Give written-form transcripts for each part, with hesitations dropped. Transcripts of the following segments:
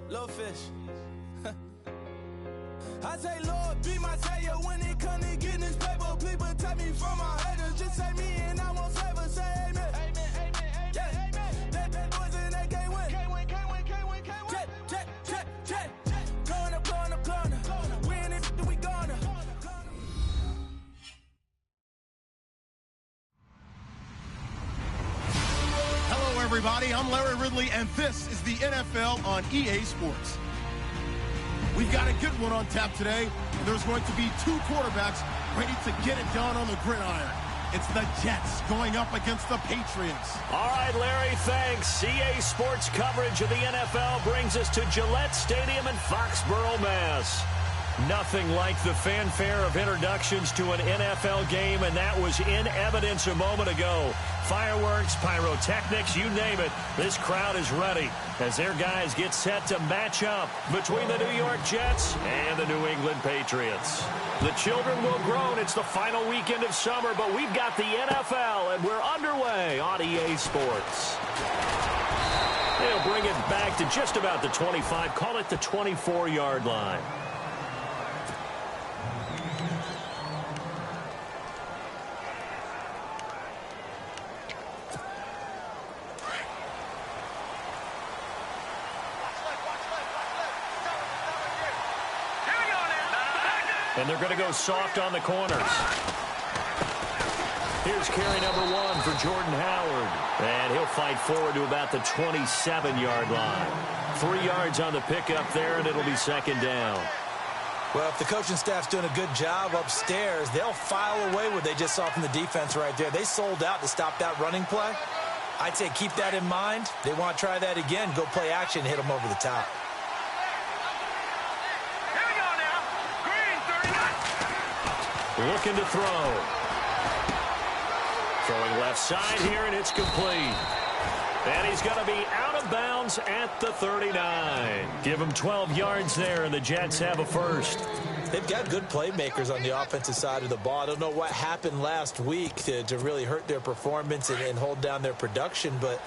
Little fish. I say, Lord, be my savior when it comes to getting this paper. People take me from my haters. Just say me and I want flavor. Say amen. Amen, amen, amen, yeah. Amen. That boys and they can't win. Can't win, can't win, can't win, can't win. Jet. Blowing up. We in it, we gonna. Hello, everybody. I'm Larry Ridley, and this is the NFL on EA Sports. We've got a good one on tap today. There's going to be two quarterbacks ready to get it done on the gridiron. It's the Jets going up against the Patriots. All right, Larry, thanks. EA Sports coverage of the NFL brings us to Gillette Stadium in Foxborough, Mass. Nothing like the fanfare of introductions to an NFL game, and that was in evidence a moment ago. Fireworks, pyrotechnics, you name it. This crowd is ready as their guys get set to match up between the New York Jets and the New England Patriots. The children will groan. It's the final weekend of summer, but we've got the NFL, and we're underway on EA Sports. They'll bring it back to just about the 25, call it the 24-yard line. And they're going to go soft on the corners. Here's carry number 1 for Jordan Howard. And he'll fight forward to about the 27-yard line. 3 yards on the pickup there, and it'll be second down. Well, if the coaching staff's doing a good job upstairs, they'll file away what they just saw from the defense right there. They sold out to stop that running play. I'd say keep that in mind. They want to try that again, go play action, hit them over the top. Looking to throw. Throwing left side here, and it's complete. And he's going to be out of bounds at the 39. Give him 12 yards there, and the Jets have a first. They've got good playmakers on the offensive side of the ball. I don't know what happened last week to really hurt their performance and hold down their production, but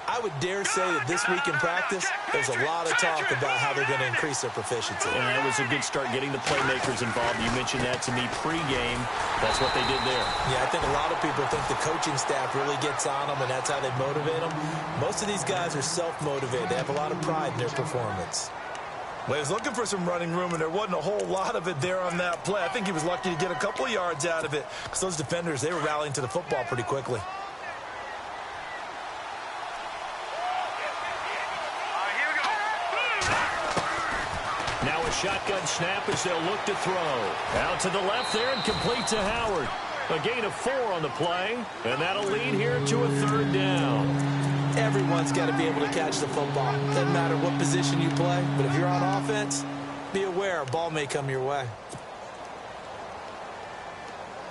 I would dare say that this week in practice, there's a lot of talk about how they're going to increase their proficiency. And that was a good start, getting the playmakers involved. You mentioned that to me pregame. That's what they did there. Yeah, I think a lot of people think the coaching staff really gets on them, and that's how they motivate them. Most of these guys are self-motivated. They have a lot of pride in their performance. Well, he was looking for some running room, and there wasn't a whole lot of it there on that play. I think he was lucky to get a couple of yards out of it because those defenders, they were rallying to the football pretty quickly. Now a shotgun snap as they'll look to throw. Out to the left there and complete to Howard. A gain of 4 on the play, and that'll lead here to a third down. Everyone's got to be able to catch the football. Doesn't matter what position you play, but if you're on offense, be aware a ball may come your way.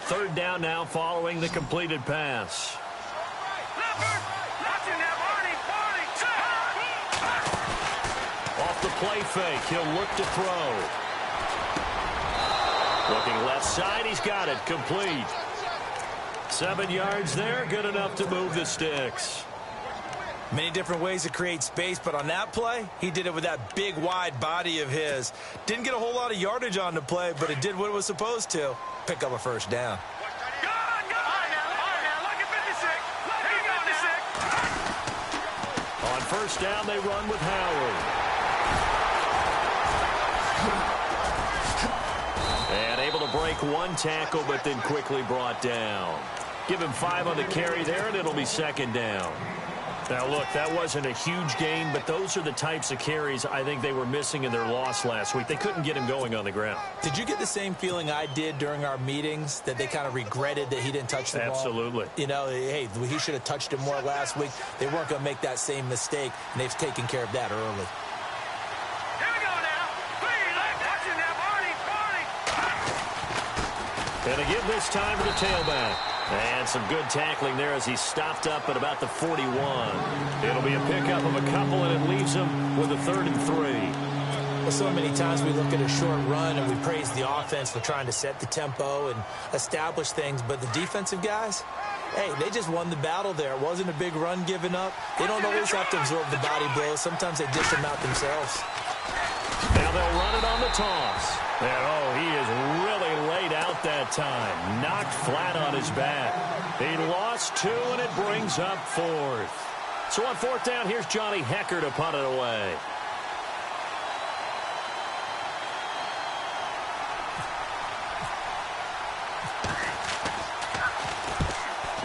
Third down now following the completed pass. Off the play fake, he'll look to throw. Looking left side, he's got it, complete. 7 yards there, good enough to move the sticks. Many different ways to create space, but on that play, he did it with that big, wide body of his. Didn't get a whole lot of yardage on the play, but it did what it was supposed to. Pick up a first down. On first down, they run with Howard. And able to break 1 tackle, but then quickly brought down. Give him 5 on the carry there, and it'll be second down. Now, look, that wasn't a huge gain, but those are the types of carries I think they were missing in their loss last week. They couldn't get him going on the ground. Did you get the same feeling I did during our meetings, that they kind of regretted that he didn't touch the ball? Absolutely. You know, hey, he should have touched it more last week. They weren't going to make that same mistake, and they've taken care of that early. And again this time to the tailback. And some good tackling there as he stopped up at about the 41. It'll be a pickup of a couple, and it leaves him with a 3rd and 3. Well, so many times we look at a short run and we praise the offense for trying to set the tempo and establish things, but the defensive guys, hey, they just won the battle there. It wasn't a big run given up. They don't always have to absorb the body blows. Sometimes they dish them out themselves. Now they'll run it on the toss. And, he is really laid out that time. Knocked flat on his back. He lost 2, and it brings up 4th. So on 4th down, here's Johnny Hecker to punt it away.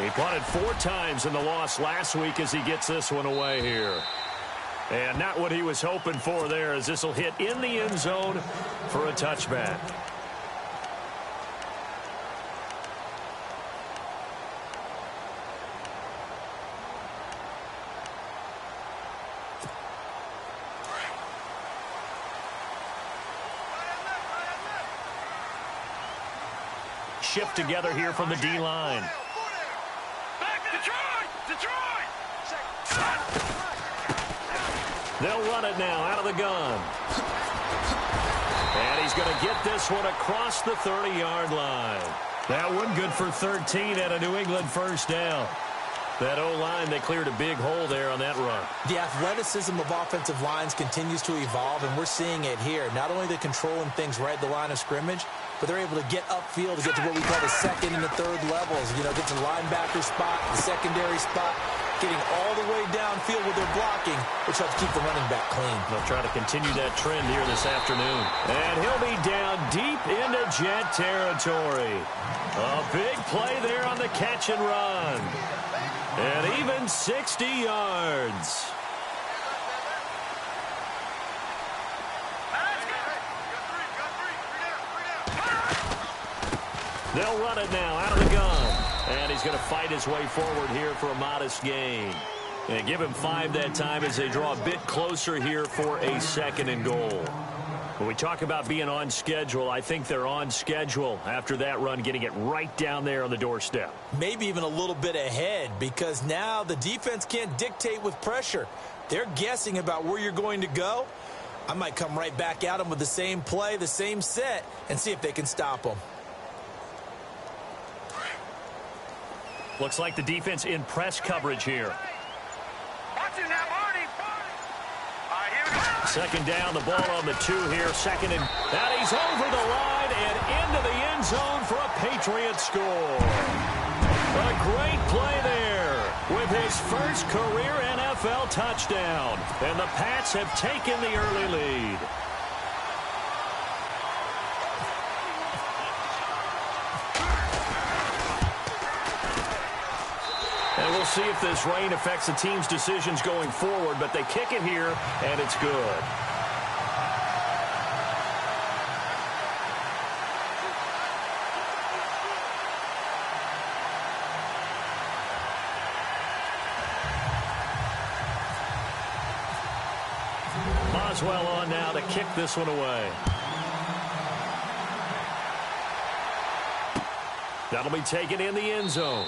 He punted 4 times in the loss last week as he gets this one away here. And not what he was hoping for there, as this will hit in the end zone for a touchback. Shift together here from the D-line. They'll run it now out of the gun. And he's going to get this one across the 30-yard line. That one good for 13 at a New England first down. That O-line, they cleared a big hole there on that run. The athleticism of offensive lines continues to evolve, and we're seeing it here. Not only they're controlling things right at the line of scrimmage, but they're able to get upfield to get to what we call the second and the third levels. You know, get to the linebacker spot, the secondary spot, getting all the way downfield with their blocking, which helps keep the running back clean. They'll try to continue that trend here this afternoon. And he'll be down deep into Jet territory. A big play there on the catch and run. And even 60 yards. They'll run it now out of the gun. And he's going to fight his way forward here for a modest gain. And give him 5 that time as they draw a bit closer here for a 2nd and goal. When we talk about being on schedule, I think they're on schedule after that run, getting it right down there on the doorstep. Maybe even a little bit ahead, because now the defense can't dictate with pressure. They're guessing about where you're going to go. I might come right back at them with the same play, the same set, and see if they can stop them. Looks like the defense in press coverage here. Second down, the ball on the 2 here. Second and he's over the line and into the end zone for a Patriot score. A great play there with his first career NFL touchdown. And the Pats have taken the early lead. And we'll see if this rain affects the team's decisions going forward, but they kick it here, and it's good. Boswell on now to kick this one away. That'll be taken in the end zone.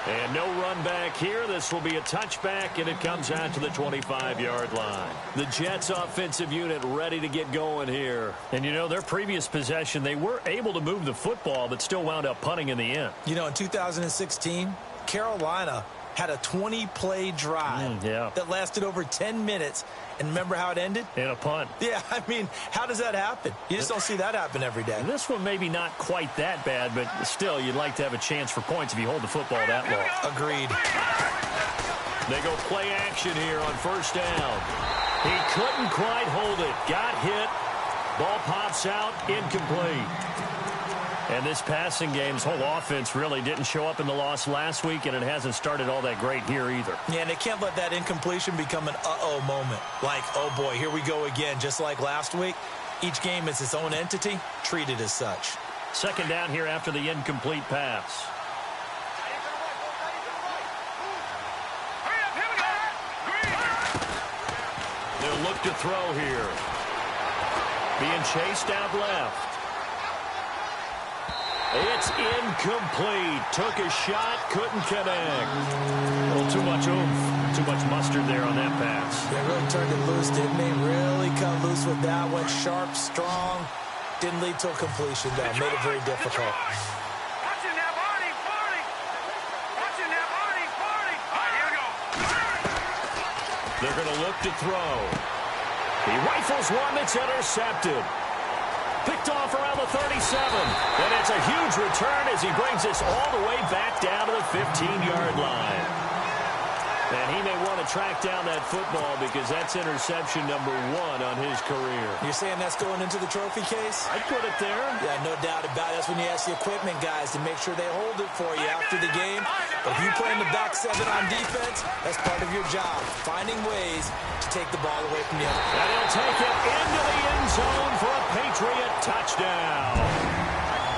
And no run back here. This will be a touchback, and it comes out to the 25-yard line. The Jets offensive unit ready to get going here. And, you know, their previous possession, they were able to move the football, but still wound up punting in the end. You know, in 2016, Carolina had a 20-play drive that lasted over 10 minutes. And remember how it ended? In a punt. Yeah, I mean, how does that happen? You just don't see that happen every day. And this one maybe not quite that bad, but still, you'd like to have a chance for points if you hold the football that long. Agreed. They go play action here on first down. He couldn't quite hold it. Got hit. Ball pops out. Incomplete. And this passing game's whole offense really didn't show up in the loss last week, and it hasn't started all that great here either. Yeah, and they can't let that incompletion become an uh-oh moment. Like, oh boy, here we go again, just like last week. Each game is its own entity, treated as such. Second down here after the incomplete pass. They'll look to throw here. Being chased out left. It's incomplete. Took a shot, couldn't connect. A little too much oomph, too much mustard there on that pass. They really turned it loose, didn't they? Really cut loose with that one. Sharp, strong. Didn't lead to a completion, though. Made it very difficult. They're going to look to throw. He rifles one that's intercepted. Picked off around the 37. And it's a huge return as he brings us all the way back down to the 15-yard line. And he may want to track down that football because that's interception number 1 on his career. You're saying that's going into the trophy case? I'd put it there. Yeah, no doubt about it. That's when you ask the equipment guys to make sure they hold it for you after the game. But if you play in the back 7 on defense, that's part of your job, finding ways to take the ball away from you. And he'll take it into the end zone for a Patriot touchdown.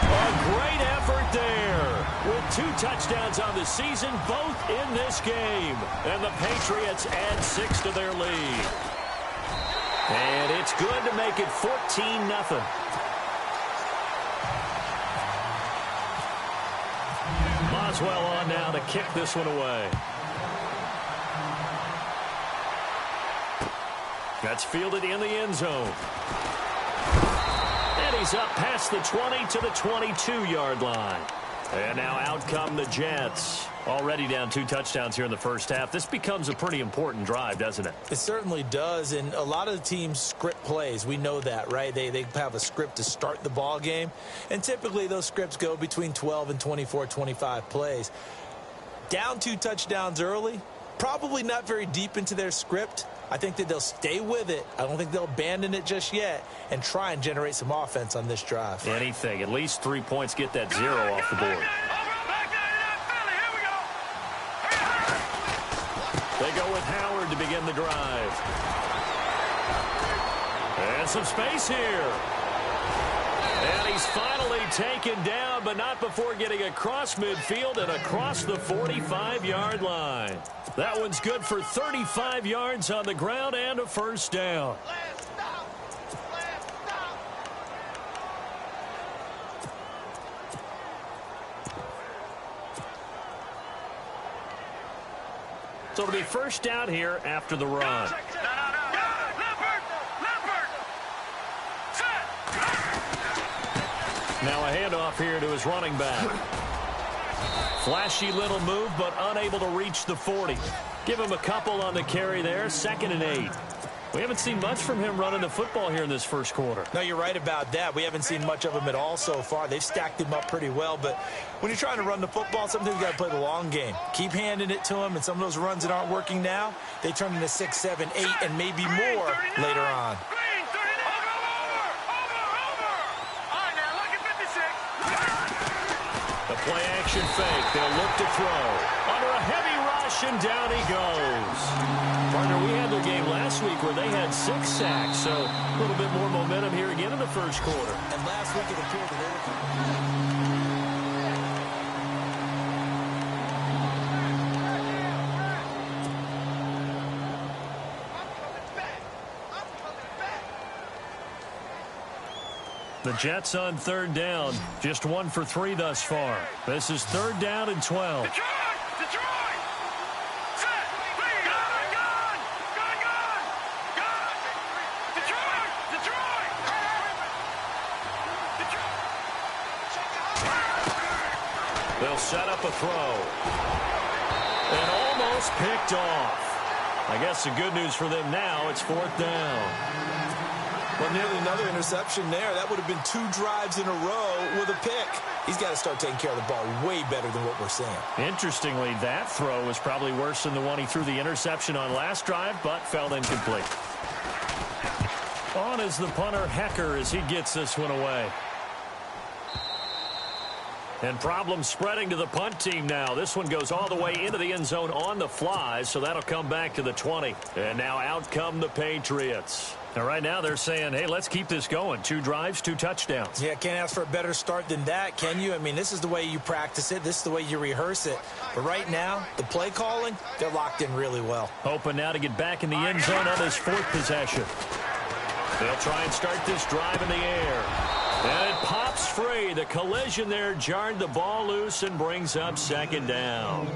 A great effort there. With 2 touchdowns on the season, both in this game. And the Patriots add 6 to their lead. And it's good to make it 14-0. Boswell on now to kick this one away. That's fielded in the end zone. And he's up past the 20 to the 22-yard line. And now out come the Jets. Already down 2 touchdowns here in the first half. This becomes a pretty important drive, doesn't it? It certainly does, and a lot of the teams script plays. We know that, right? They have a script to start the ball game, and typically those scripts go between 12 and 24, 25 plays. Down 2 touchdowns early, probably not very deep into their script. I think that they'll stay with it. I don't think they'll abandon it just yet and try and generate some offense on this drive. Anything. At least 3 points, get that 0 off the board. They go with Howard to begin the drive. And some space here. And he's finally taken down, but not before getting across midfield and across the 45-yard line. That one's good for 35 yards on the ground and a first down. So it'll be first down here after the run. Now a handoff here to his running back. Flashy little move, but unable to reach the 40. Give him a couple on the carry there. 2nd and 8. We haven't seen much from him running the football here in this first quarter. No, you're right about that. We haven't seen much of him at all so far. They've stacked him up pretty well, but when you're trying to run the football, sometimes you got to play the long game. Keep handing it to him, and some of those runs that aren't working now, they turn into 6, 7, 8, and maybe more later on. The play action fake. They'll look to throw. Under a heavy rush, and down he goes. Partner, we had their game last week where they had 6 sacks, so a little bit more momentum here again in the first quarter. And last week it appeared that The Jets on 3rd down. Just 1 for 3 thus far. This is 3rd down and 12. They'll set up a throw. And almost picked off. I guess the good news for them now, it's 4th down. Well, nearly another interception there. That would have been 2 drives in a row with a pick. He's got to start taking care of the ball way better than what we're seeing. Interestingly, that throw was probably worse than the one he threw the interception on last drive, but fell incomplete. On is the punter, Hecker, as he gets this one away. And problems spreading to the punt team now. This one goes all the way into the end zone on the fly, so that'll come back to the 20. And now out come the Patriots. Now, right now they're saying, hey, let's keep this going. 2 drives, 2 touchdowns. Yeah, can't ask for a better start than that, can you? I mean, this is the way you practice it. This is the way you rehearse it. But right now, the play calling, they're locked in really well. Hoping now to get back in the end zone on his 4th possession. They'll try and start this drive in the air. And it pops free. The collision there jarred the ball loose and brings up 2nd down.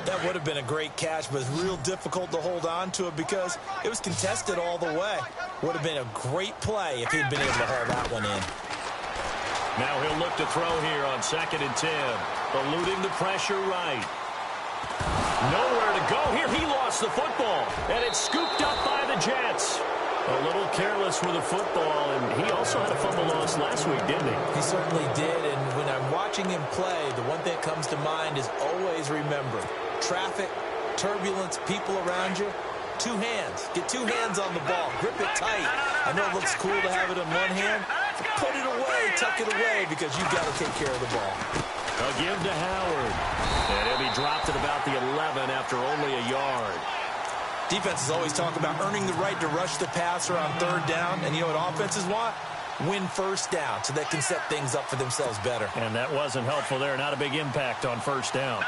That would have been a great catch, but it's real difficult to hold on to it because it was contested all the way. Would have been a great play if he'd been able to haul that one in. Now he'll look to throw here on 2nd and 10. Eluding the pressure right. Nowhere to go here. He lost the football, and it's scooped up by the Jets. A little careless with the football, and he also had a fumble loss last week, didn't he? He certainly did, and when I'm watching him play, the one thing that comes to mind is always remember, traffic, turbulence, people around you, two hands. Get two hands on the ball. Grip it tight. I know it looks cool to have it in one hand. Put it away, tuck it away, because you've got to take care of the ball. A give to Howard. And he'll be dropped at about the 11 after only a yard. Defenses always talk about earning the right to rush the passer on third down. And you know what offenses want? Win first down so they can set things up for themselves better. And that wasn't helpful there. Not a big impact on first down.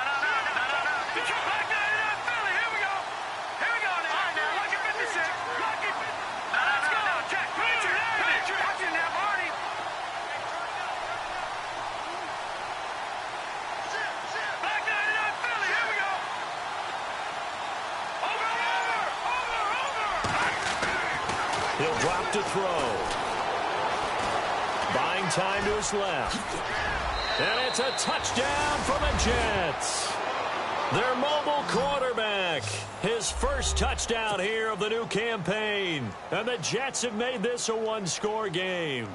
He'll drop to throw. Buying time to his left. And it's a touchdown for the Jets. Their mobile quarterback. His first touchdown here of the new campaign. And the Jets have made this a one-score game.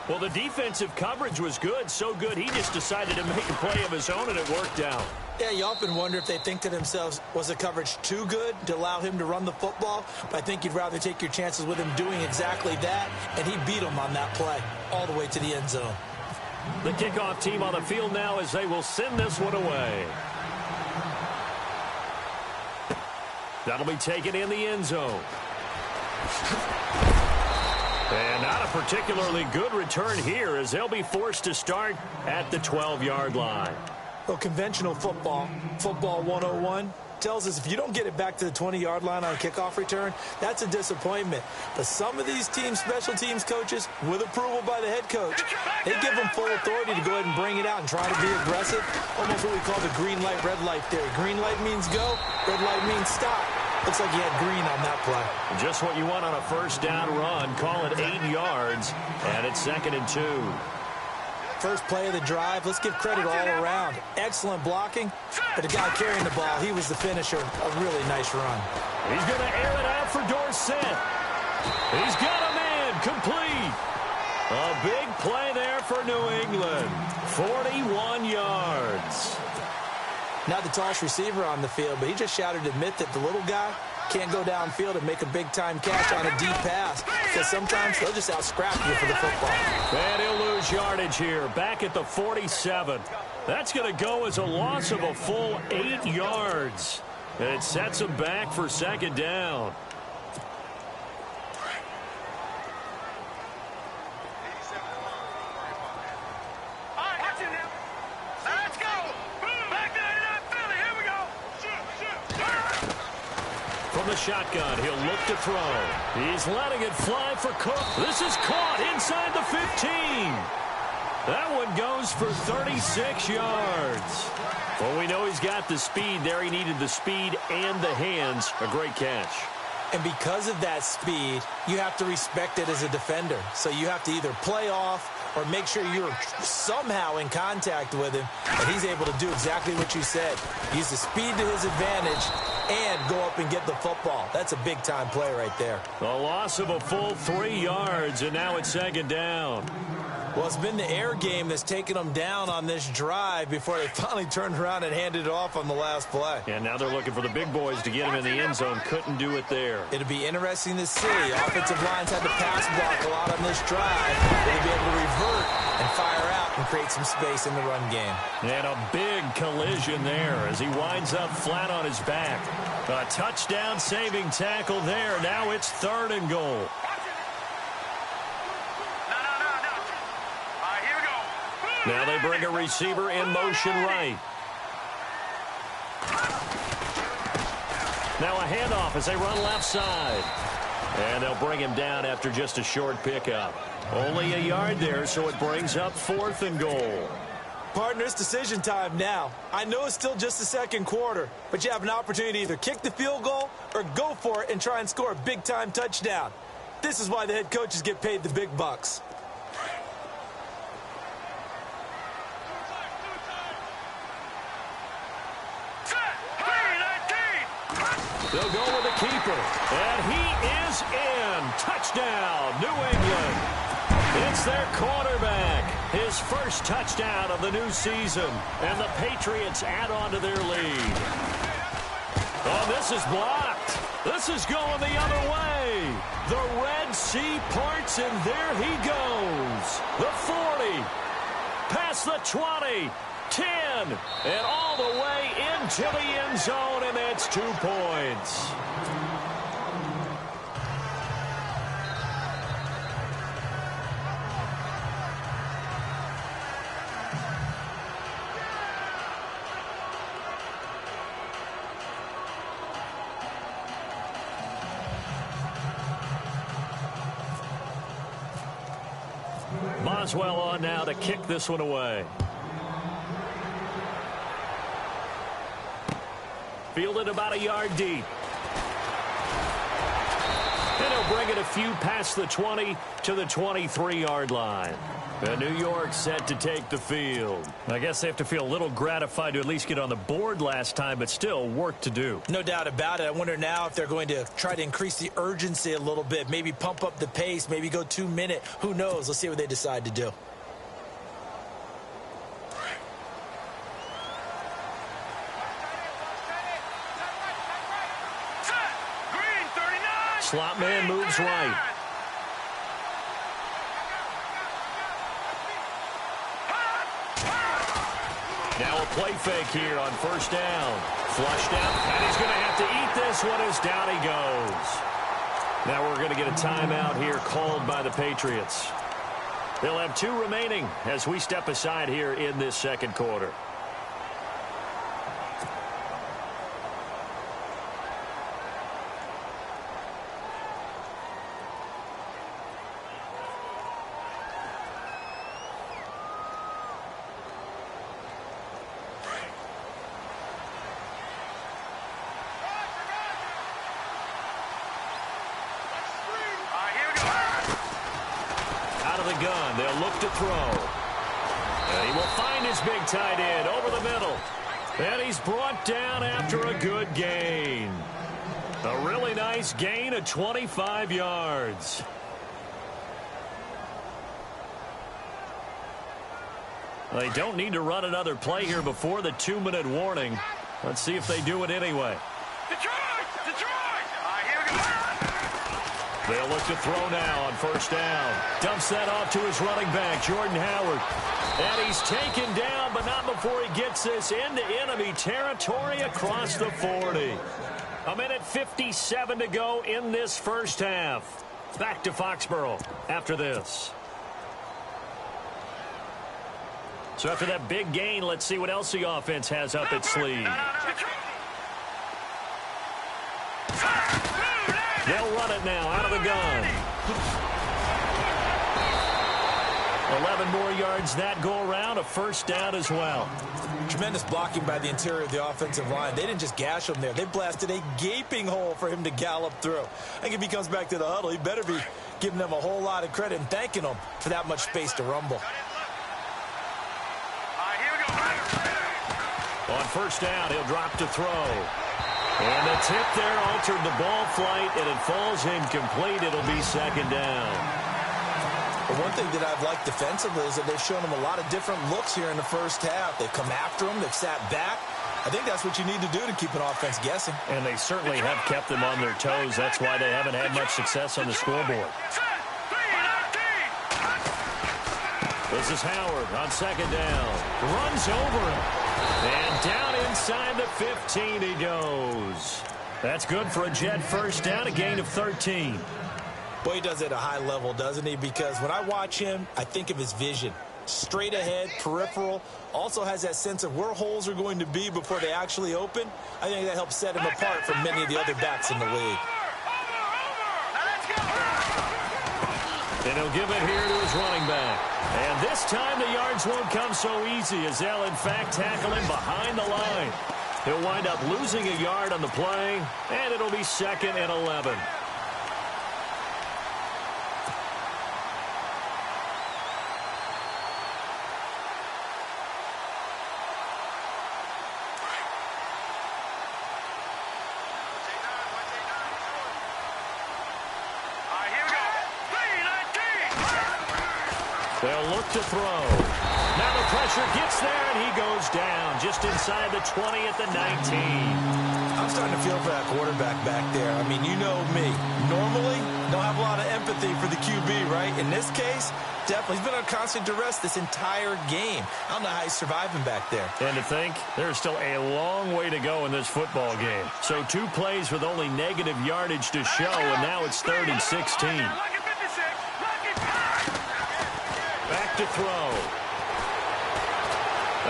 Well, the defensive coverage was good, so good he just decided to make a play of his own, and it worked out. Yeah, you often wonder if they think to themselves, was the coverage too good to allow him to run the football? But I think you'd rather take your chances with him doing exactly that, and he beat him on that play all the way to the end zone. The kickoff team on the field now as they will send this one away. That'll be taken in the end zone. And not a particularly good return here as they'll be forced to start at the 12-yard line. Well, conventional football 101, tells us if you don't get it back to the 20-yard line on a kickoff return, that's a disappointment. But some of these teams, special teams coaches, with approval by the head coach, they give them full authority to go ahead and bring it out and try to be aggressive. Almost what we call the green light, red light theory. Green light means go, red light means stop. Looks like he had green on that play. Just what you want on a first down run. Call it 8 yards, and it's 2nd and 2. First play of the drive. Let's give credit all around. Excellent blocking, but the guy carrying the ball, he was the finisher. A really nice run. He's going to air it out for Dorsett. He's got a man complete. A big play there for New England. 41 yards. Not the tallest receiver on the field, but he just shouted to admit that the little guy can't go downfield and make a big-time catch on a deep pass because sometimes they'll just out-scrap you for the football. And he'll lose yardage here, back at the 47. That's going to go as a loss of a full 8 yards. And it sets him back for 2nd down. From the shotgun, he'll look to throw. He's letting it fly for Cook. This is caught inside the 15. That one goes for 36 yards. Well, we know he's got the speed there. He needed the speed and the hands. A great catch. And because of that speed, you have to respect it as a defender. So you have to either play off or make sure you're somehow in contact with him, and he's able to do exactly what you said. Use the speed to his advantage and go up and get the football. That's a big-time play right there. A loss of a full 3 yards, and now it's 2nd down. Well, it's been the air game that's taken them down on this drive before they finally turned around and handed it off on the last play. And now they're looking for the big boys to get him in the end zone. Couldn't do it there. It'll be interesting to see. Offensive lines had to pass block a lot on this drive. They'll be able to revert and fire out and create some space in the run game. And a big collision there as he winds up flat on his back. A touchdown-saving tackle there. Now it's 3rd and goal. Now they bring a receiver in motion right. Now a handoff as they run left side. And they'll bring him down after just a short pickup. Only a yard there, so it brings up 4th and goal. Partner, it's decision time now. I know it's still just the second quarter, but you have an opportunity to either kick the field goal or go for it and try and score a big-time touchdown. This is why the head coaches get paid the big bucks. They'll go with the keeper. And he is in. Touchdown, New England. It's their quarterback. His first touchdown of the new season. And the Patriots add on to their lead. Oh, this is blocked. This is going the other way. The Red Sea parts, and there he goes. The 40. Past the 20. 10. And all the way into the end zone, and that's 2 points. Boswell on now to kick this one away. Fielded about a yard deep. And he'll bring it a few past the 20 to the 23-yard line. And New York set to take the field. I guess they have to feel a little gratified to at least get on the board last time, but still work to do. No doubt about it. I wonder now if they're going to try to increase the urgency a little bit, maybe pump up the pace, maybe go 2 minute. Who knows? Let's see what they decide to do. Slot man moves right. Now a play fake here on first down. Flushed out, and he's going to have to eat this one as down he goes. Now we're going to get a timeout here called by the Patriots. They'll have 2 remaining as we step aside here in this second quarter. Gun. They'll look to throw. And he will find his big tight end over the middle. And he's brought down after a good gain. A really nice gain of 25 yards. They don't need to run another play here before the 2-minute warning. Let's see if they do it anyway. They'll look to throw now on first down. Dumps that off to his running back, Jordan Howard. And he's taken down, but not before he gets this into enemy territory across the 40. 1:57 to go in this first half. Back to Foxborough after this. So after that big gain, let's see what else the offense has up its sleeve. They'll run it now out of the gun. 11 more yards that go around, a first down as well. Tremendous blocking by the interior of the offensive line. They didn't just gash him there. They blasted a gaping hole for him to gallop through. I think if he comes back to the huddle, he better be giving them a whole lot of credit and thanking them for that much space to rumble. On first down, he'll drop to throw. And the tip there altered the ball flight, and it falls incomplete. It'll be second down. But one thing that I've liked defensively is that they've shown them a lot of different looks here in the first half. They've come after them. They've sat back. I think that's what you need to do to keep an offense guessing. And they certainly have kept them on their toes. That's why they haven't had much success on the scoreboard. This is Howard on second down. Runs over him. And down inside the 15 he goes. That's good for a Jet first down, a gain of 13. Boy, he does it at a high level, doesn't he? Because when I watch him, I think of his vision. Straight ahead, peripheral. Also has that sense of where holes are going to be before they actually open. I think that helps set him apart from many of the other backs in the league. And he'll give it here to his running back. And this time the yards won't come so easy as they'll, in fact, tackle him behind the line. He'll wind up losing a yard on the play, and it'll be 2nd and 11. They'll look to throw. Now the pressure gets there, and he goes down just inside the 20 at the 19. I'm starting to feel for that quarterback back there. I mean, you know me. Normally, don't have a lot of empathy for the QB, right? In this case, definitely. He's been on constant duress this entire game. I don't know how he's surviving back there. And to think, there's still a long way to go in this football game. So 2 plays with only negative yardage to show, and now it's 3rd and 16. Back to throw.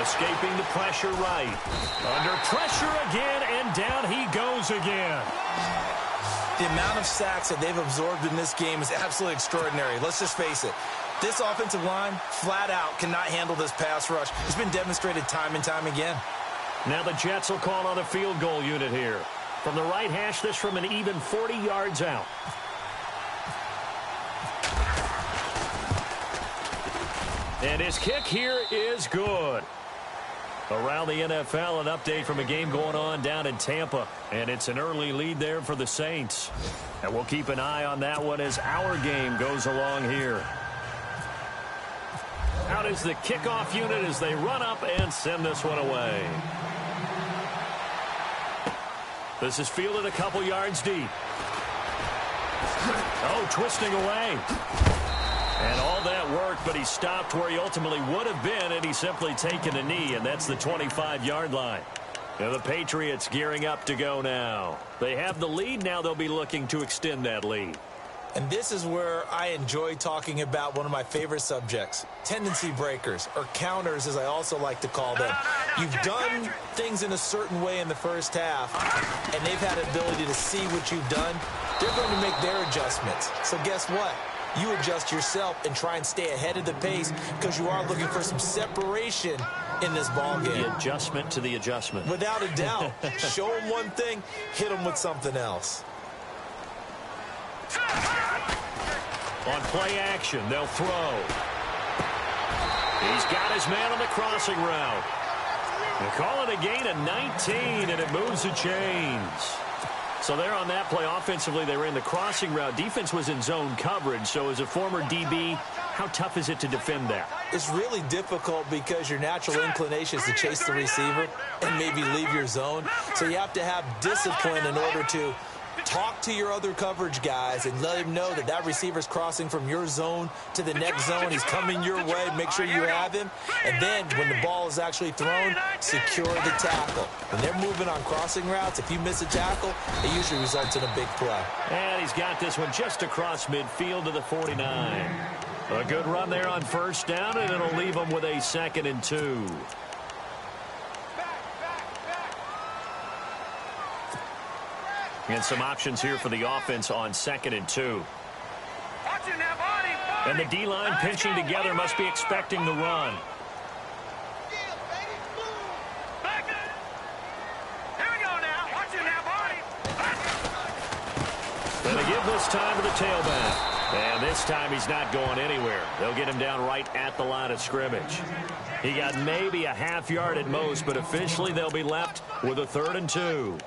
Escaping the pressure right. Under pressure again, and down he goes again. The amount of sacks that they've absorbed in this game is absolutely extraordinary. Let's just face it. This offensive line, flat out, cannot handle this pass rush. It's been demonstrated time and time again. Now the Jets will call on a field goal unit here. From the right hash, this from an even 40 yards out. And his kick here is good. Around the NFL, an update from a game going on down in Tampa. And it's an early lead there for the Saints. And we'll keep an eye on that one as our game goes along here. Out is the kickoff unit as they run up and send this one away. This is fielded a couple yards deep. Oh, twisting away. And all that work, but he stopped where he ultimately would have been, and he's simply taken a knee, and that's the 25-yard line. Now the Patriots gearing up to go now. They have the lead. Now they'll be looking to extend that lead. And this is where I enjoy talking about one of my favorite subjects, tendency breakers, or counters as I also like to call them. You've done things in a certain way in the first half, and they've had an ability to see what you've done. They're going to make their adjustments. So guess what? You adjust yourself and try and stay ahead of the pace because you are looking for some separation in this ball game. The adjustment to the adjustment. Without a doubt. Show them one thing, hit them with something else. On play action, they'll throw. He's got his man on the crossing route. They call it a gain of 19, and it moves the chains. So there on that play, offensively, they ran the crossing route. Defense was in zone coverage. So as a former DB, how tough is it to defend that? It's really difficult because your natural inclination is to chase the receiver and maybe leave your zone. So you have to have discipline in order to talk to your other coverage guys and let him know that that receiver's crossing from your zone to the next zone. He's coming your way. Make sure you have him. And then when the ball is actually thrown, secure the tackle. When they're moving on crossing routes, if you miss a tackle, it usually results in a big play. And he's got this one just across midfield to the 49. A good run there on first down, and it'll leave him with a 2nd and 2. And some options here for the offense on 2nd and 2. And the D-line pinching together must be expecting the run. And they give this time to the tailback. And this time he's not going anywhere. They'll get him down right at the line of scrimmage. He got maybe a half yard at most, but officially they'll be left with a 3rd and 2.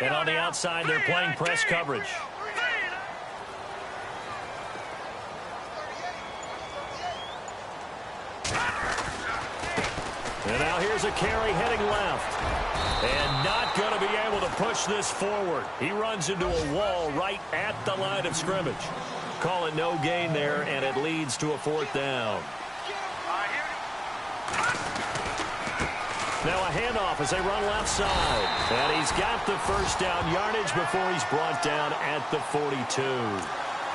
And on the outside, they're playing press coverage. And now here's a carry heading left. And not going to be able to push this forward. He runs into a wall right at the line of scrimmage. Call it no gain there, and it leads to a 4th down. Now a handoff as they run left side. And he's got the first down yardage before he's brought down at the 42.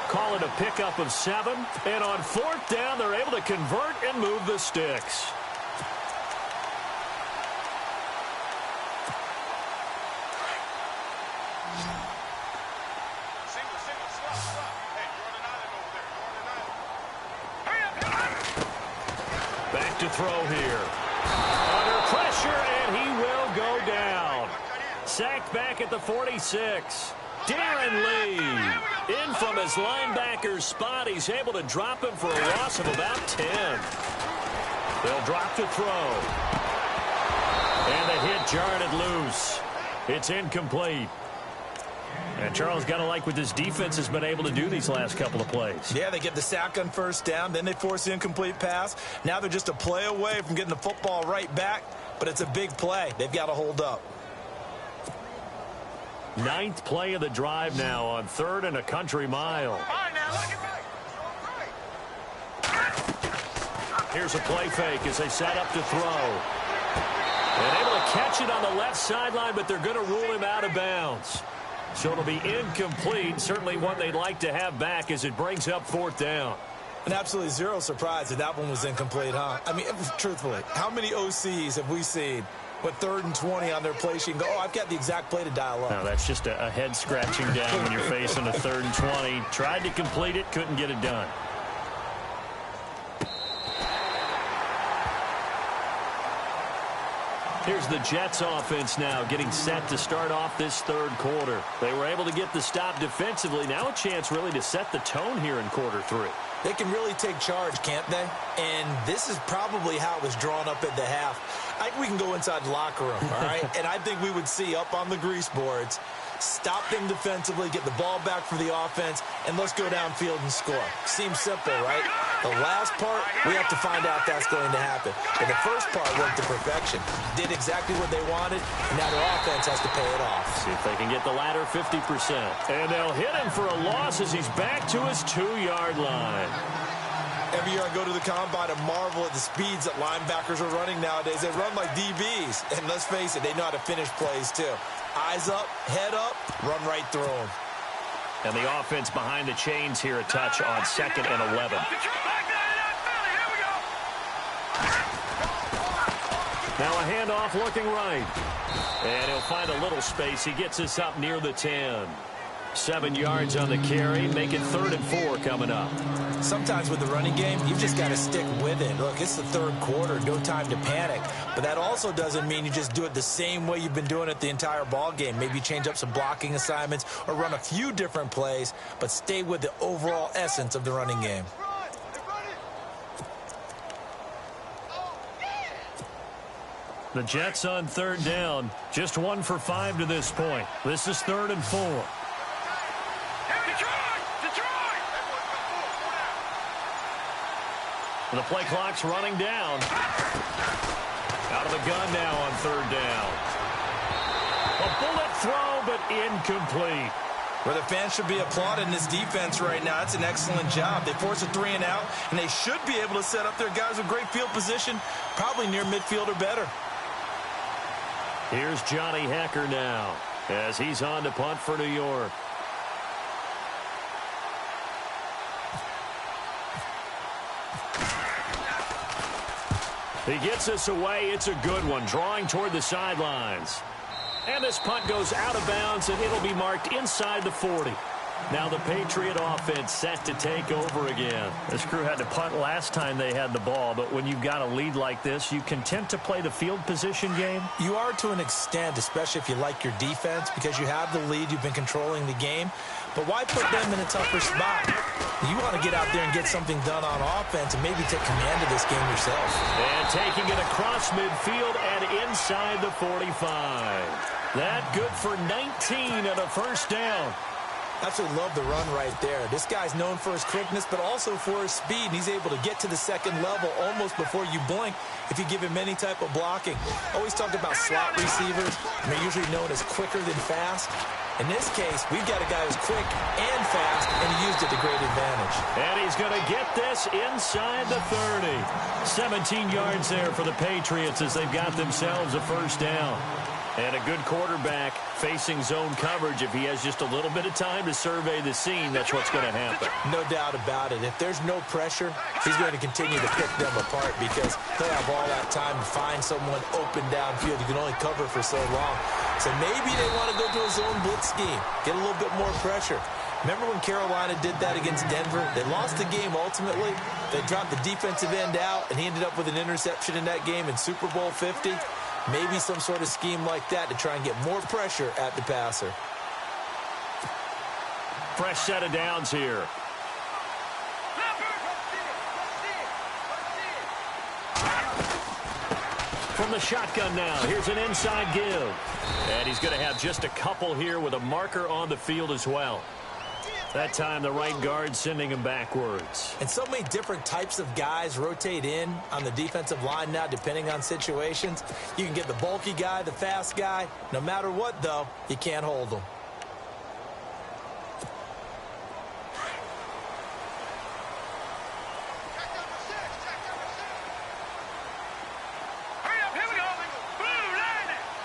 Call it a pickup of 7. And on 4th down, they're able to convert and move the sticks. Back to throw here. Under pressure, and he will go down. Sacked back at the 46. Darren Lee, in from his linebacker's spot. He's able to drop him for a loss of about 10. They'll drop to throw. And the hit jarred it loose. It's incomplete. And Charles, got to like what this defense has been able to do these last couple of plays. Yeah, they get the sack on first down, then they force the incomplete pass. Now they're just a play away from getting the football right back, but it's a big play. They've got to hold up. 9th play of the drive now on 3rd and a country mile. Here's a play fake as they set up to throw. And able to catch it on the left sideline, but they're going to rule him out of bounds. So it'll be incomplete. Certainly one they'd like to have back as it brings up 4th down. And absolutely zero surprise that one was incomplete, huh? I mean, truthfully, how many OCs have we seen with 3rd and 20 on their play sheet and go, oh, I've got the exact play to dial up? No, that's just a head scratching down when you're facing a 3rd and 20. Tried to complete it, couldn't get it done. Here's the Jets offense now getting set to start off this 3rd quarter. They were able to get the stop defensively. Now a chance really to set the tone here in quarter 3. They can really take charge, can't they? And this is probably how it was drawn up at the half. I think we can go inside the locker room, all right? And I think we would see up on the grease boards, stop them defensively, get the ball back for the offense, and let's go downfield and score. Seems simple, right? The last part, we have to find out if that's going to happen. But the first part worked to perfection. Did exactly what they wanted, and now their offense has to pay it off. See if they can get the latter 50%. And they'll hit him for a loss as he's back to his 2-yard line. Every year I go to the combine and marvel at the speeds that linebackers are running nowadays. They run like DBs. And let's face it, they know how to finish plays too. Eyes up, head up, run right through them. And the offense behind the chains here, a touch on 2nd and 11. Now a handoff looking right. And he'll find a little space. He gets us up near the 10. 7 yards on the carry. Make it 3rd and 4 coming up. Sometimes with the running game, you've just got to stick with it. Look, it's the 3rd quarter. No time to panic. But that also doesn't mean you just do it the same way you've been doing it the entire ball game. Maybe change up some blocking assignments or run a few different plays, but stay with the overall essence of the running game. The Jets on 3rd down. Just 1 for 5 to this point. This is 3rd and 4. The play clock's running down. Out of the gun now on 3rd down. A bullet throw, but incomplete. Where the fans should be applauding this defense right now. That's an excellent job. They force a 3 and out, and they should be able to set up their guys with great field position, probably near midfield or better. Here's Johnny Hecker now as he's on to punt for New York. He gets us away. It's a good one, drawing toward the sidelines. And this punt goes out of bounds, and it'll be marked inside the 40. Now the Patriot offense set to take over again. This crew had to punt last time they had the ball, but when you've got a lead like this, you content to play the field position game? You are to an extent, especially if you like your defense, because you have the lead, you've been controlling the game. But why put them in a tougher spot? You want to get out there and get something done on offense and maybe take command of this game yourself. And taking it across midfield and inside the 45. That good for 19 and a first down. Absolutely love the run right there. This guy's known for his quickness, but also for his speed. He's able to get to the second level almost before you blink if you give him any type of blocking. Always talk about slot receivers. They're usually known as quicker than fast. In this case, we've got a guy who's quick and fast, and he used it to great advantage. And he's going to get this inside the 30. 17 yards there for the Patriots as they've got themselves a first down. And a good quarterback facing zone coverage. If he has just a little bit of time to survey the scene, that's what's going to happen. No doubt about it. If there's no pressure, he's going to continue to pick them apart because they'll have all that time to find someone open downfield. You can only cover for so long. So maybe they want to go to a zone blitz scheme, get a little bit more pressure. Remember when Carolina did that against Denver? They lost the game ultimately. They dropped the defensive end out, and he ended up with an interception in that game in Super Bowl 50. Maybe some sort of scheme like that to try and get more pressure at the passer. Fresh set of downs here. From the shotgun now, here's an inside give. And he's going to have just a couple here with a marker on the field as well. That time, the right guard sending him backwards. And so many different types of guys rotate in on the defensive line now, depending on situations. You can get the bulky guy, the fast guy. No matter what, though, you can't hold them.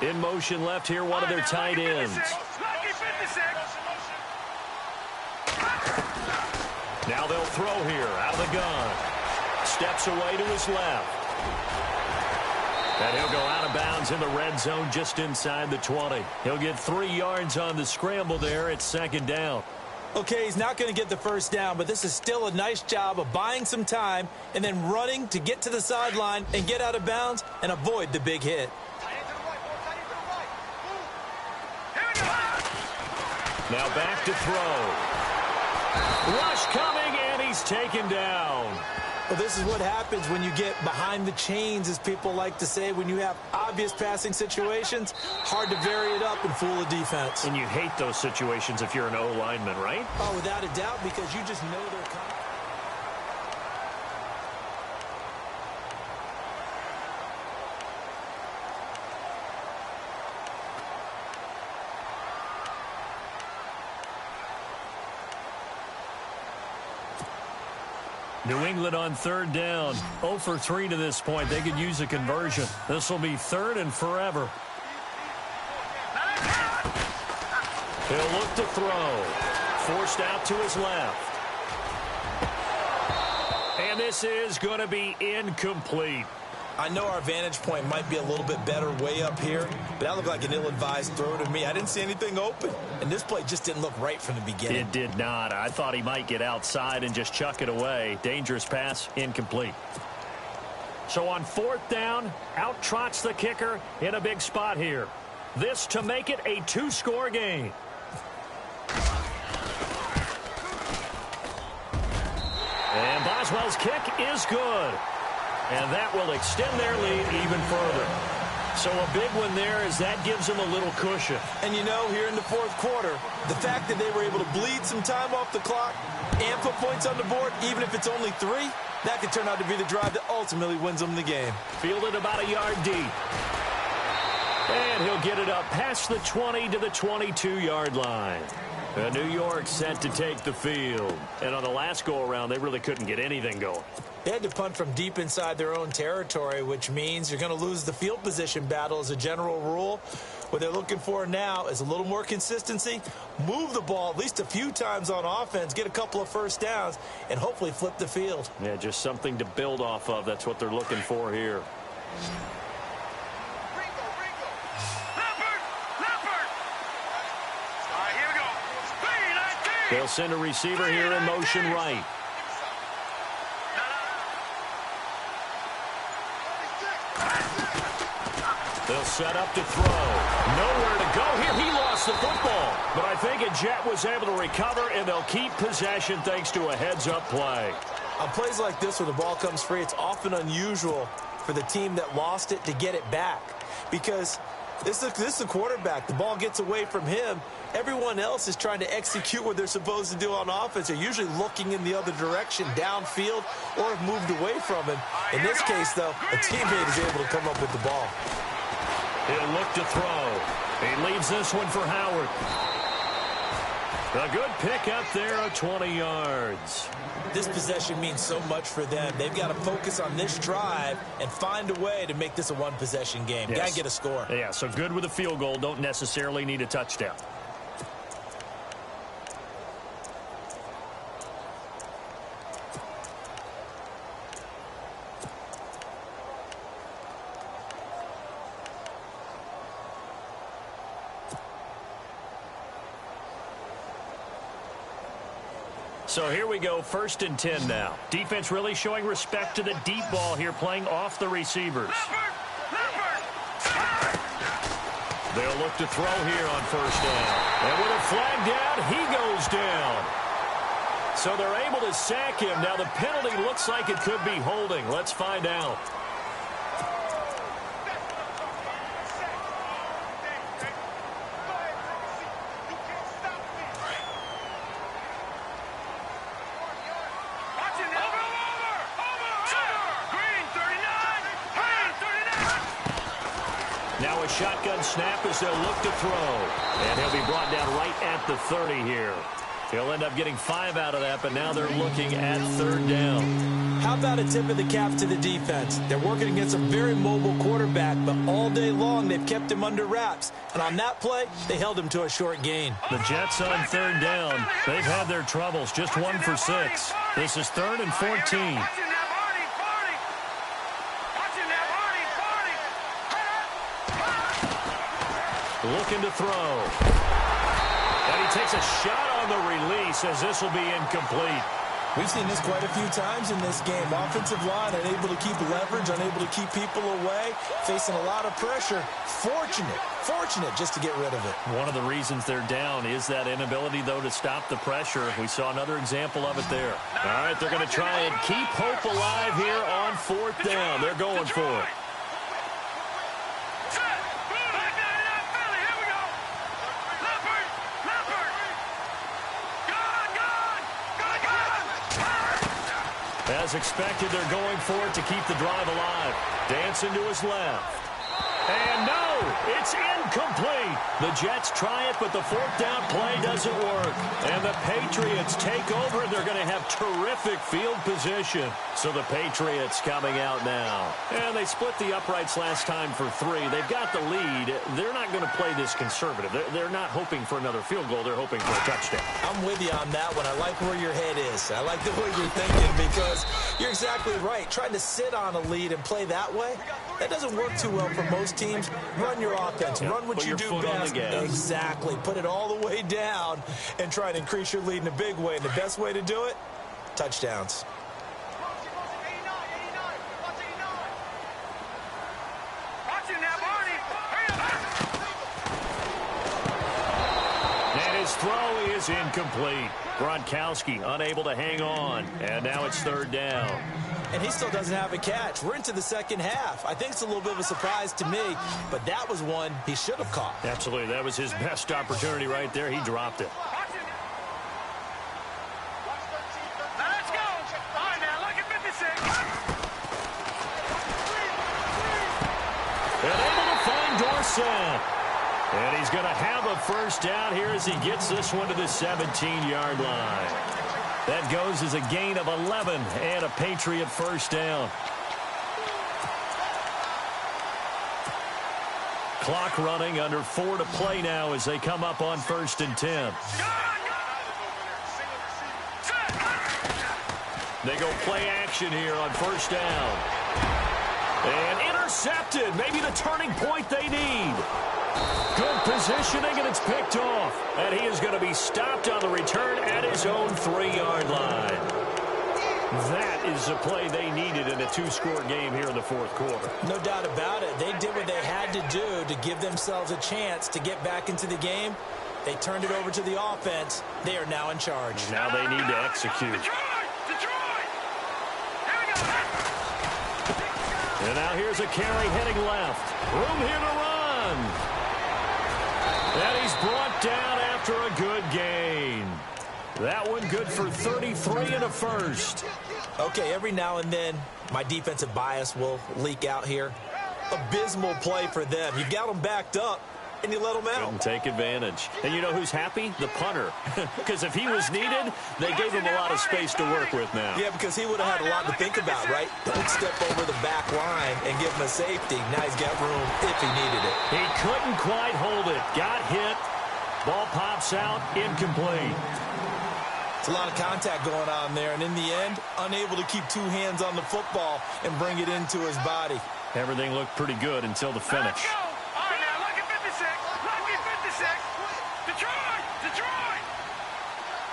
In motion left here, one of their tight ends. Now they'll throw here out of the gun. Steps away to his left. And he'll go out of bounds in the red zone just inside the 20. He'll get 3 yards on the scramble there at second down. Okay, he's not going to get the first down, but this is still a nice job of buying some time and then running to get to the sideline and get out of bounds and avoid the big hit. Now back to throw. Rush coming, and he's taken down. Well, this is what happens when you get behind the chains, as people like to say. When you have obvious passing situations, hard to vary it up and fool a defense. And you hate those situations if you're an O-lineman, right? Oh, without a doubt, because you just know they're coming. New England on third down. 0 for 3 to this point. They could use a conversion. This will be third and forever. He'll look to throw. Forced out to his left. And this is going to be incomplete. I know our vantage point might be a little bit better way up here, but that looked like an ill-advised throw to me. I didn't see anything open, and this play just didn't look right from the beginning. It did not. I thought he might get outside and just chuck it away. Dangerous pass, incomplete. So on fourth down, out trots the kicker in a big spot here. This to make it a 2-score game. And Boswell's kick is good. And that will extend their lead even further. So a big one there as that gives them a little cushion. And you know, here in the fourth quarter, the fact that they were able to bleed some time off the clock and put points on the board, even if it's only 3, that could turn out to be the drive that ultimately wins them the game. Fielded about a yard deep. And he'll get it up past the 20 to the 22-yard line. New York set to take the field. And on the last go-around, they really couldn't get anything going. They had to punt from deep inside their own territory, which means you're going to lose the field position battle as a general rule. What they're looking for now is a little more consistency, move the ball at least a few times on offense, get a couple of first downs, and hopefully flip the field. Yeah, just something to build off of. That's what they're looking for here. They'll send a receiver here in motion right. They'll set up to throw. Nowhere to go here. He lost the football. But I think a Jet was able to recover, and they'll keep possession thanks to a heads-up play. On plays like this where the ball comes free, it's often unusual for the team that lost it to get it back. Because this is the quarterback. The ball gets away from him. Everyone else is trying to execute what they're supposed to do on offense. They're usually looking in the other direction, downfield, or have moved away from him. In this case, though, a teammate is able to come up with the ball. He'll look to throw. He leaves this one for Howard. A good pick up there of 20 yards. This possession means so much for them. They've got to focus on this drive and find a way to make this a one-possession game. Yes. Got to get a score. Yeah, so good with a field goal. Don't necessarily need a touchdown. So here we go, 1st and 10 now. Defense really showing respect to the deep ball here, playing off the receivers. They'll look to throw here on first down. And with a flag down, he goes down. So they're able to sack him. Now the penalty looks like it could be holding. Let's find out. Now a shotgun snap as they'll look to throw. And he'll be brought down right at the 30 here. He'll end up getting 5 out of that, but now they're looking at third down. How about a tip of the cap to the defense? They're working against a very mobile quarterback, but all day long they've kept him under wraps. And on that play, they held him to a short gain. The Jets on third down. They've had their troubles, just 1 for 6. This is 3rd and 14. Looking to throw. And he takes a shot on the release as this will be incomplete. We've seen this quite a few times in this game. Offensive line unable to keep leverage, unable to keep people away, facing a lot of pressure. Fortunate just to get rid of it. One of the reasons they're down is that inability, though, to stop the pressure. We saw another example of it there. All right, they're going to try and keep hope alive here on 4th down. They're going for it. As expected, they're going for it to keep the drive alive. Dancing to his left. And no, it's incomplete. The Jets try it, but the 4th down play doesn't work. And the Patriots take over, and they're going to have terrific field position. So the Patriots coming out now. And they split the uprights last time for 3. They've got the lead. They're not going to play this conservative. They're not hoping for another field goal. They're hoping for a touchdown. I'm with you on that one. I like where your head is. I like the way you're thinking because you're exactly right. Trying to sit on a lead and play that way, that doesn't work too well for most teams. Run your offense. Run what you do best. Exactly. Put it all the way down and try to increase your lead in a big way. And the best way to do it, touchdowns. And his throw is incomplete. Gronkowski unable to hang on. And now it's 3rd down. And he still doesn't have a catch. We're into the second half. I think it's a little bit of a surprise to me, but that was one he should have caught. Absolutely. That was his best opportunity right there. He dropped it. Let's go. All right, now, look at 56. And able to find Dorsett. And he's going to have a first down here as he gets this one to the 17-yard line. That goes as a gain of 11 and a Patriot first down. Clock running, under 4 to play now as they come up on 1st and 10. They go play action here on 1st down. And intercepted. Maybe the turning point they need. Good positioning, and it's picked off. And he is going to be stopped on the return at his own 3-yard line. That is the play they needed in a 2-score game here in the 4th quarter. No doubt about it. They did what they had to do to give themselves a chance to get back into the game. They turned it over to the offense. They are now in charge. Now they need to execute. And now here's a carry heading left. Room here to run. And he's brought down after a good gain. That one good for 33 and a first. Okay, every now and then, my defensive bias will leak out here. Abysmal play for them. You got them backed up, and you let them out. Couldn't take advantage. And you know who's happy? The punter. Because if he was needed, they gave him a lot of space to work with now. Yeah, because he would have had a lot to think about, right? Don't step over the back line and give him a safety. Now he's got room if he needed it. He couldn't quite hold it. Got hit. Ball pops out. Incomplete. It's a lot of contact going on there, and in the end, unable to keep 2 hands on the football and bring it into his body. Everything looked pretty good until the finish. All right, now, look at 56. Look at 56. Detroit! Detroit!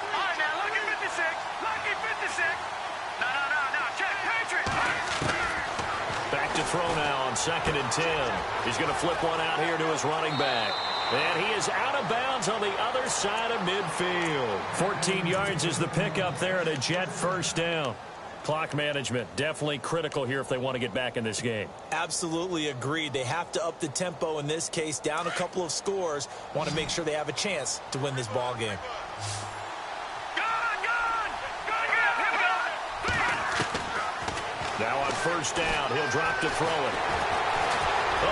All right, now, look at 56. Look at 56. No. Check. Patriot. Back to to throw now on 2nd and 10. He's going to flip one out here to his running back. And he is out of bounds on the other side of midfield. 14 yards is the pickup there, and a Jet first down. Clock management definitely critical here if they want to get back in this game. Absolutely agreed. They have to up the tempo in this case, down a couple of scores. Want to make sure they have a chance to win this ball game. Now on first down, he'll drop to throw it.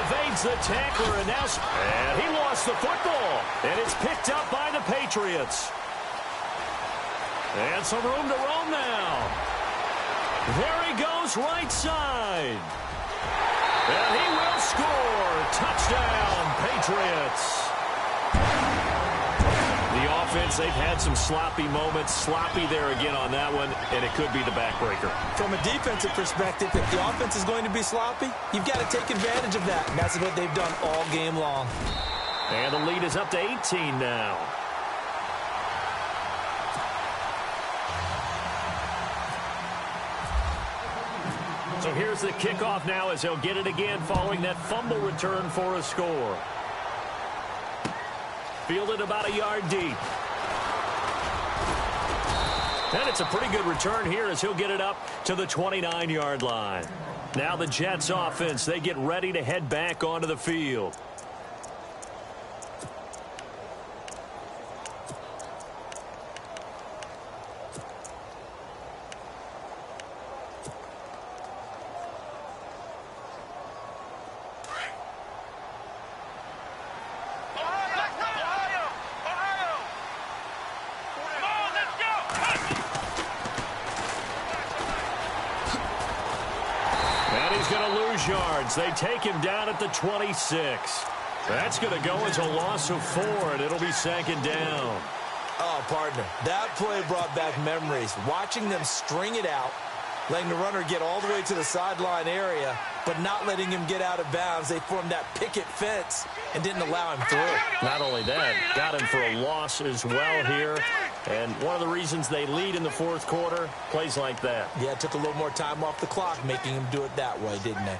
Evades the tackler, and he lost the football. And it's picked up by the Patriots. And some room to roam now. There he goes, right side. And he will score. Touchdown, Patriots. The offense, they've had some sloppy moments. Sloppy there again on that one, and it could be the backbreaker. From a defensive perspective, if the offense is going to be sloppy, you've got to take advantage of that, and that's what they've done all game long. And the lead is up to 18 now. So here's the kickoff now as they'll get it again following that fumble return for a score. Fielded about a yard deep. And it's a pretty good return here as he'll get it up to the 29-yard line. Now the Jets offense, they get ready to head back onto the field. Yards. They take him down at the 26. That's going to go as a loss of 4, and it'll be 2nd down. Oh, partner, that play brought back memories. Watching them string it out, letting the runner get all the way to the sideline area, but not letting him get out of bounds. They formed that picket fence and didn't allow him through. Not only that, got him for a loss as well here. And one of the reasons they lead in the 4th quarter, plays like that. Yeah, it took a little more time off the clock, making him do it that way, didn't they?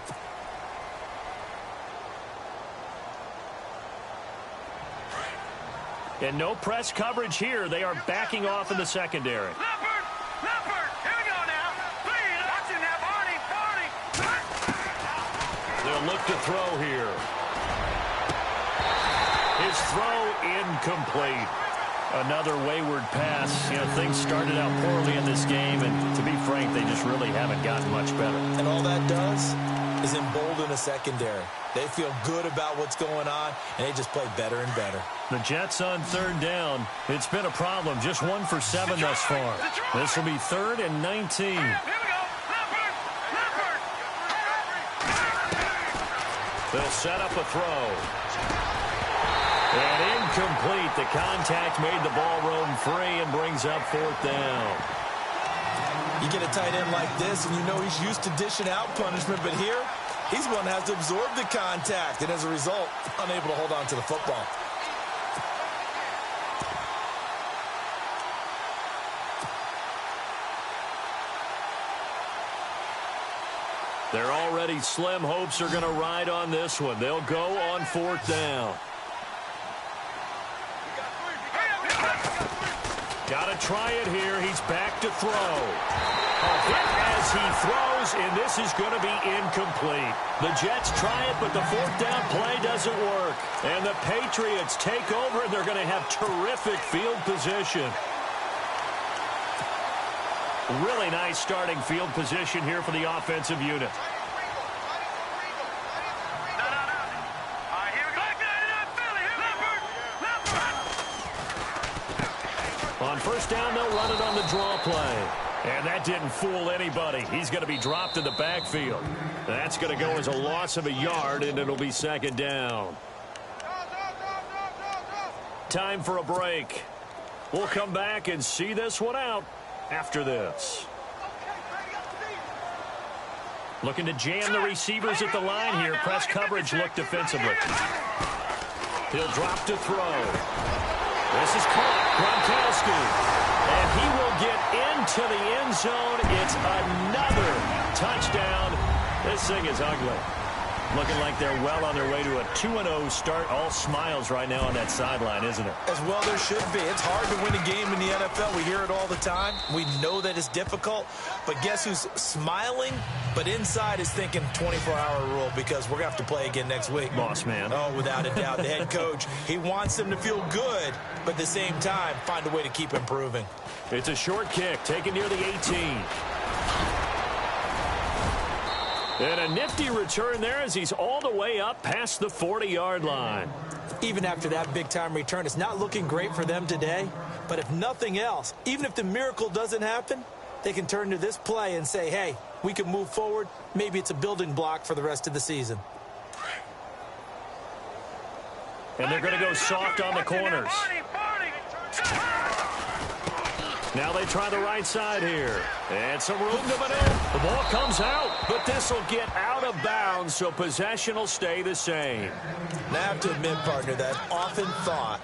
And no press coverage here. They are backing off in the secondary. Leopard, here we go now. Please, watch him now, Barney. They'll look to throw here. His throw incomplete. Another wayward pass. You know, things started out poorly in this game, and to be frank, they just really haven't gotten much better. And all that does is embolden a secondary. They feel good about what's going on, and they just play better and better. The Jets on 3rd down. It's been a problem. Just 1 for 7 thus far. This will be 3rd and 19. Here we go. Leopard. They'll set up a throw. And incomplete. The contact made the ball roam free and brings up 4th down. You get a tight end like this, and you know he's used to dishing out punishment, but here, he's the one that has to absorb the contact, and as a result, unable to hold on to the football. They're already slim. Hopes are going to ride on this one. They'll go on 4th down. Got to try it here. He's back to throw. A hit as he throws, and this is going to be incomplete. The Jets try it, but the 4th down play doesn't work. And the Patriots take over, and they're going to have terrific field position. Really nice starting field position here for the offensive unit. On first down, they'll run it on the draw play. And that didn't fool anybody. He's going to be dropped in the backfield. That's going to go as a loss of a yard, and it'll be 2nd down. Time for a break. We'll come back and see this one out after this. Looking to jam the receivers at the line here. Press coverage look defensively. He'll drop to throw. This is caught. Gronkowski. And he will get into the end zone. It's another touchdown This thing is ugly. Looking like they're well on their way to a 2-0 start. All smiles right now on that sideline, isn't it? As well there should be. It's hard to win a game in the NFL. We hear it all the time. We know that it's difficult. But guess who's smiling? But inside is thinking 24-hour rule because we're going to have to play again next week. Boss man. Oh, without a doubt. The head coach, he wants them to feel good, but at the same time, find a way to keep improving. It's a short kick taken near the 18. And a nifty return there as he's all the way up past the 40-yard line. Even after that big-time return, it's not looking great for them today. But if nothing else, even if the miracle doesn't happen, they can turn to this play and say, hey, we can move forward. Maybe it's a building block for the rest of the season. And they're going to go soft on the corners. Now they try the right side here. And some room to maneuver. The ball comes out, but this will get out of bounds, so possession will stay the same. Now I have to admit, partner, that I've often thought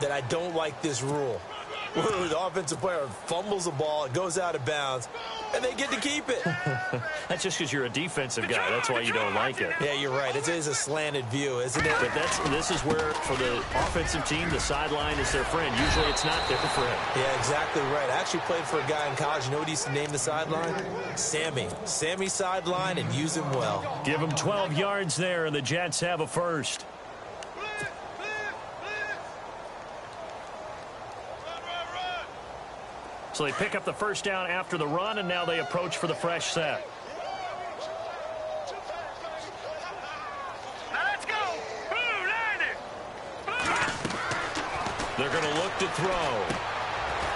that I don't like this rule. Where the offensive player fumbles the ball, it goes out of bounds, and they get to keep it. That's just because you're a defensive guy. That's why you don't like it. Yeah, you're right. It is a slanted view, isn't it? But this is where, for the offensive team, the sideline is their friend. Usually it's not their friend. Yeah, exactly right. I actually played for a guy in college. You know what he used to name the sideline? Sammy. Sammy sideline, and use him well. Give him 12 yards there, and the Jets have a first. So they pick up the first down after the run, and now they approach for the fresh set. Let's go. They're going to look to throw.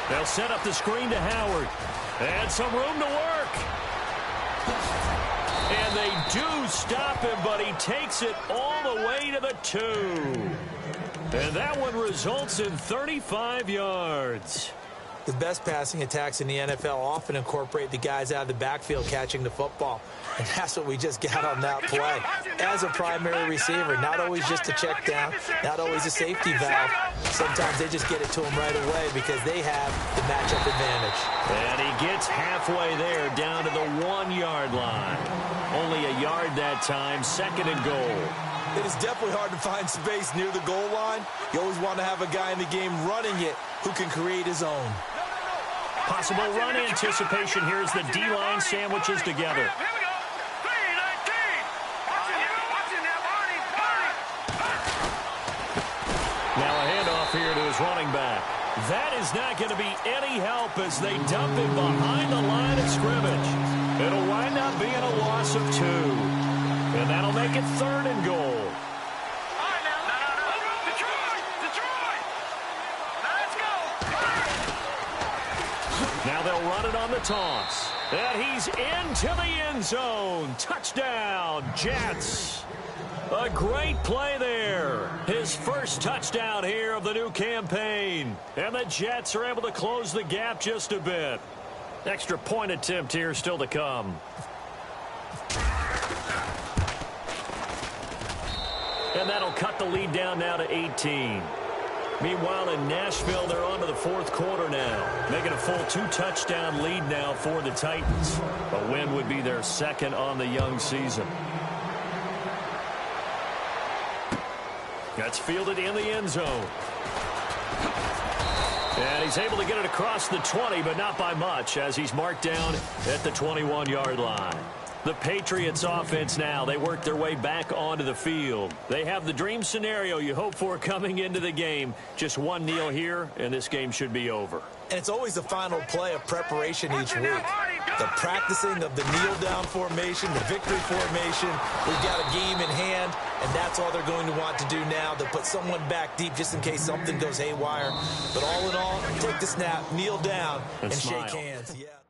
They'll set up the screen to Howard. And some room to work. And they do stop him, but he takes it all the way to the 2. And that one results in 35 yards. The best passing attacks in the NFL often incorporate the guys out of the backfield catching the football. And that's what we just got on that play. As a primary receiver, not always just a check down, not always a safety valve. Sometimes they just get it to him right away because they have the matchup advantage. And he gets halfway there down to the 1-yard line. Only a yard that time, second and goal. It is definitely hard to find space near the goal line. You always want to have a guy in the game running it who can create his own. Possible run anticipation. Here's the D-line sandwiches together. Here we go. 3-19. Watching now, Barney. Now a handoff here to his running back. That is not going to be any help as they dump him behind the line of scrimmage. It'll wind up being a loss of 2. And that'll make it third and goal. Now they'll run it on the toss. And he's into the end zone. Touchdown, Jets. A great play there. His first touchdown here of the new campaign. And the Jets are able to close the gap just a bit. Extra point attempt here still to come. And that'll cut the lead down now to 18. Meanwhile, in Nashville, they're on to the fourth quarter now, making a full 2-touchdown lead now for the Titans. A win would be their second on the young season. That's fielded in the end zone. And he's able to get it across the 20, but not by much, as he's marked down at the 21-yard line. The Patriots offense now, they work their way back onto the field. They have the dream scenario you hope for coming into the game. Just one kneel here, and this game should be over. And it's always the final play of preparation each week. The practicing of the kneel-down formation, the victory formation. We've got a game in hand, and that's all they're going to want to do now, to put someone back deep just in case something goes haywire. But all in all, take the snap, kneel down, and shake hands. Yeah.